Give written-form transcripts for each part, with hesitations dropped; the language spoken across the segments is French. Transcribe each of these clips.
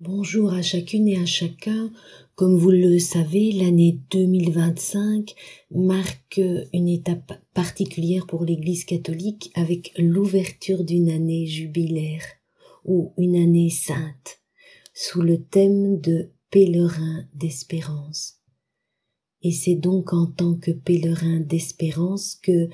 Bonjour à chacune et à chacun. Comme vous le savez, l'année 2025 marque une étape particulière pour l'Église catholique avec l'ouverture d'une année jubilaire ou une année sainte sous le thème de pèlerin d'espérance. Et c'est donc en tant que pèlerin d'espérance que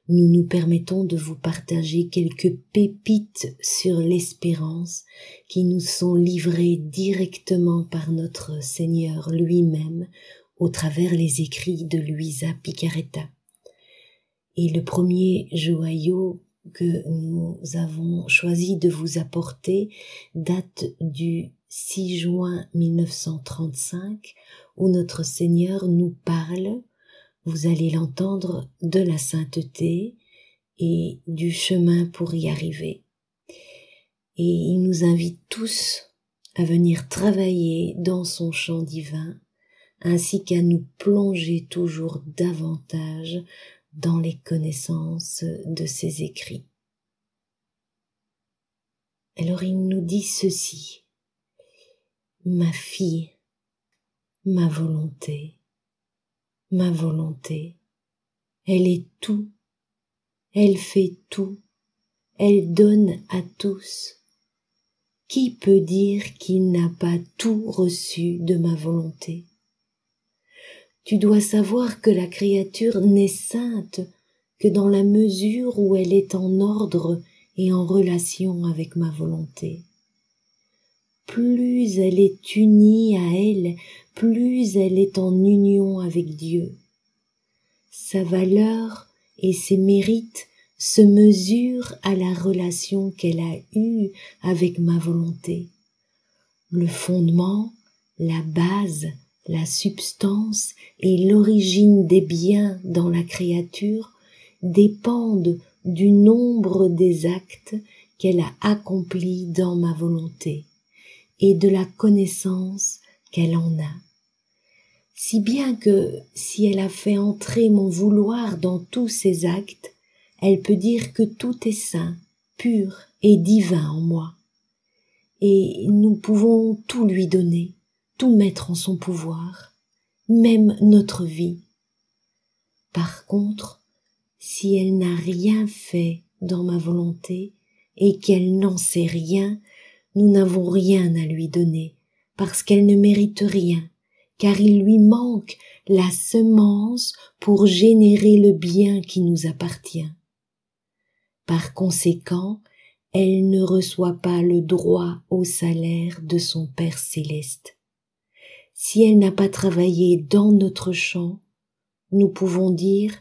nous nous permettons de vous partager quelques pépites sur l'espérance qui nous sont livrées directement par notre Seigneur lui-même au travers les écrits de Luisa Picaretta. Et le premier joyau que nous avons choisi de vous apporter date du 6 juin 1935 où notre Seigneur nous parle, vous allez l'entendre, de la sainteté et du chemin pour y arriver. Et il nous invite tous à venir travailler dans son champ divin, ainsi qu'à nous plonger toujours davantage dans les connaissances de ses écrits. Alors il nous dit ceci: ma fille, ma volonté, elle est tout, elle fait tout, elle donne à tous. Qui peut dire qu'il n'a pas tout reçu de ma volonté? Tu dois savoir que la créature n'est sainte que dans la mesure où elle est en ordre et en relation avec ma volonté. Plus elle est unie à elle, plus elle est en union avec Dieu. Sa valeur et ses mérites se mesurent à la relation qu'elle a eue avec ma volonté. Le fondement, la base, la substance et l'origine des biens dans la créature dépendent du nombre des actes qu'elle a accomplis dans ma volonté et de la connaissance qu'elle en a. Si bien que, si elle a fait entrer mon vouloir dans tous ses actes, elle peut dire que tout est saint, pur et divin en moi. Et nous pouvons tout lui donner, tout mettre en son pouvoir, même notre vie. Par contre, si elle n'a rien fait dans ma volonté et qu'elle n'en sait rien, nous n'avons rien à lui donner, parce qu'elle ne mérite rien, car il lui manque la semence pour générer le bien qui nous appartient. Par conséquent, elle ne reçoit pas le droit au salaire de son Père céleste. Si elle n'a pas travaillé dans notre champ, nous pouvons dire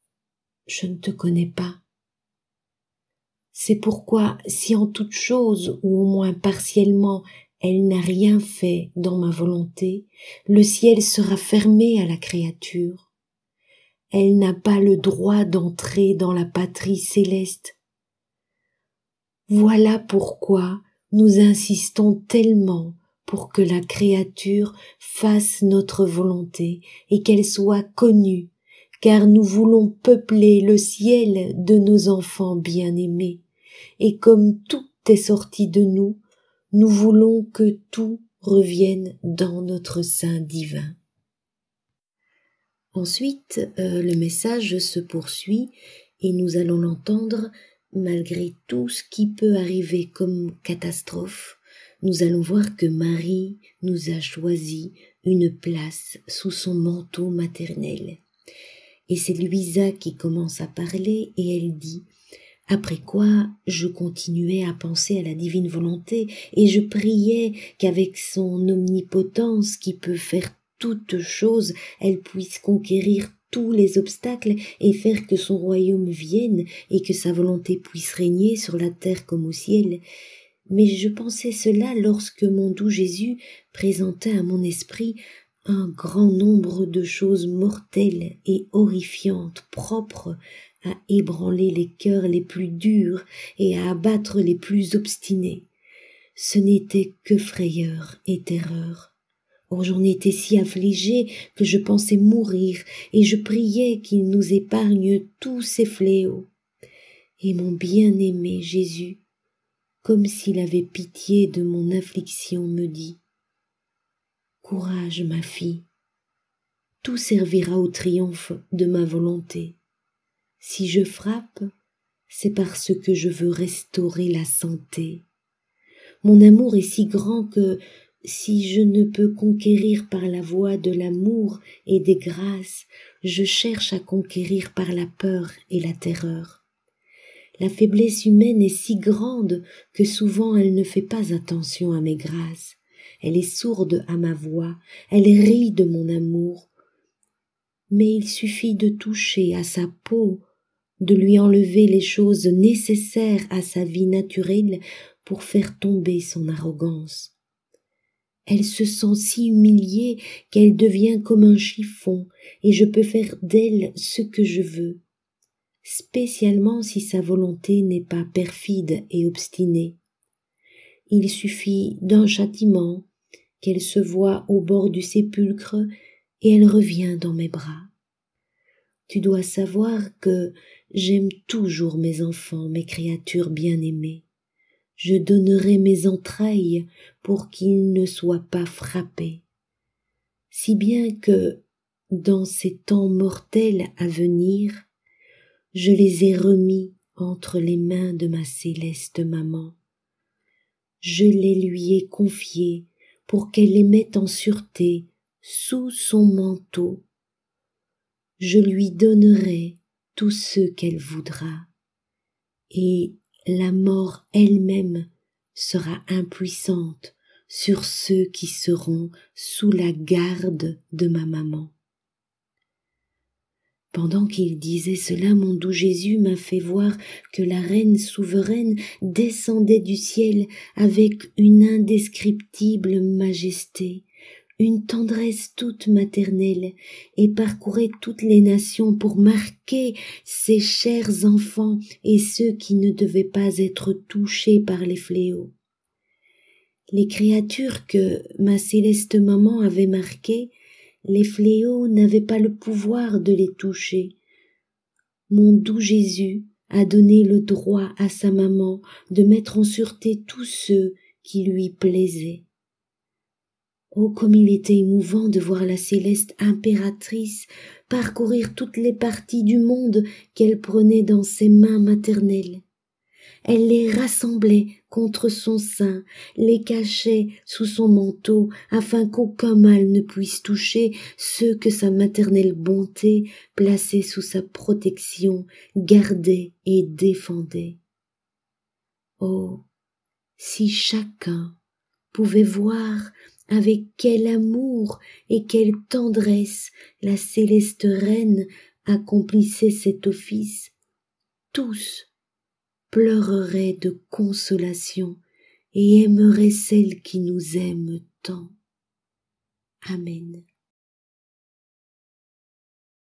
« Je ne te connais pas ». C'est pourquoi, si en toute chose, ou au moins partiellement, elle n'a rien fait dans ma volonté, le ciel sera fermé à la créature. Elle n'a pas le droit d'entrer dans la patrie céleste. Voilà pourquoi nous insistons tellement pour que la créature fasse notre volonté et qu'elle soit connue, car nous voulons peupler le ciel de nos enfants bien-aimés. Et comme tout est sorti de nous, nous voulons que tout revienne dans notre sein divin. Ensuite, le message se poursuit et nous allons l'entendre malgré tout ce qui peut arriver comme catastrophe. Nous allons voir que Marie nous a choisi une place sous son manteau maternel. Et c'est Luisa qui commence à parler et elle dit: après quoi, je continuais à penser à la divine volonté et je priais qu'avec son omnipotence qui peut faire toutes choses, elle puisse conquérir tous les obstacles et faire que son royaume vienne et que sa volonté puisse régner sur la terre comme au ciel. Mais je pensais cela lorsque mon doux Jésus présentait à mon esprit un grand nombre de choses mortelles et horrifiantes, propres à ébranler les cœurs les plus durs et à abattre les plus obstinés. Ce n'était que frayeur et terreur. Or j'en étais si affligée que je pensais mourir et je priais qu'il nous épargne tous ces fléaux. Et mon bien-aimé Jésus, comme s'il avait pitié de mon affliction, me dit: Courage, ma fille, tout servira au triomphe de ma volonté. Si je frappe, c'est parce que je veux restaurer la santé. Mon amour est si grand que, si je ne peux conquérir par la voie de l'amour et des grâces, je cherche à conquérir par la peur et la terreur. La faiblesse humaine est si grande que souvent elle ne fait pas attention à mes grâces. Elle est sourde à ma voix, elle rit de mon amour. Mais il suffit de toucher à sa peau, de lui enlever les choses nécessaires à sa vie naturelle pour faire tomber son arrogance. Elle se sent si humiliée qu'elle devient comme un chiffon, et je peux faire d'elle ce que je veux, spécialement si sa volonté n'est pas perfide et obstinée. Il suffit d'un châtiment, qu'elle se voie au bord du sépulcre, et elle revient dans mes bras. Tu dois savoir que j'aime toujours mes enfants, mes créatures bien-aimées. Je donnerai mes entrailles pour qu'ils ne soient pas frappés. Si bien que, dans ces temps mortels à venir, je les ai remis entre les mains de ma céleste maman. Je les lui ai confiés pour qu'elle les mette en sûreté sous son manteau. Je lui donnerai tout ce qu'elle voudra, et la mort elle-même sera impuissante sur ceux qui seront sous la garde de ma maman. Pendant qu'il disait cela, mon doux Jésus m'a fait voir que la reine souveraine descendait du ciel avec une indescriptible majesté, une tendresse toute maternelle, et parcourait toutes les nations pour marquer ses chers enfants et ceux qui ne devaient pas être touchés par les fléaux. Les créatures que ma céleste maman avait marquées, les fléaux n'avaient pas le pouvoir de les toucher. Mon doux Jésus a donné le droit à sa maman de mettre en sûreté tous ceux qui lui plaisaient. Oh, comme il était émouvant de voir la céleste impératrice parcourir toutes les parties du monde qu'elle prenait dans ses mains maternelles. Elle les rassemblait contre son sein, les cachait sous son manteau, afin qu'aucun mal ne puisse toucher ceux que sa maternelle bonté, placée sous sa protection, gardait et défendait. Oh, si chacun pouvait voir avec quel amour et quelle tendresse la céleste reine accomplissait cet office, tous pleureraient de consolation et aimeraient celle qui nous aime tant. Amen.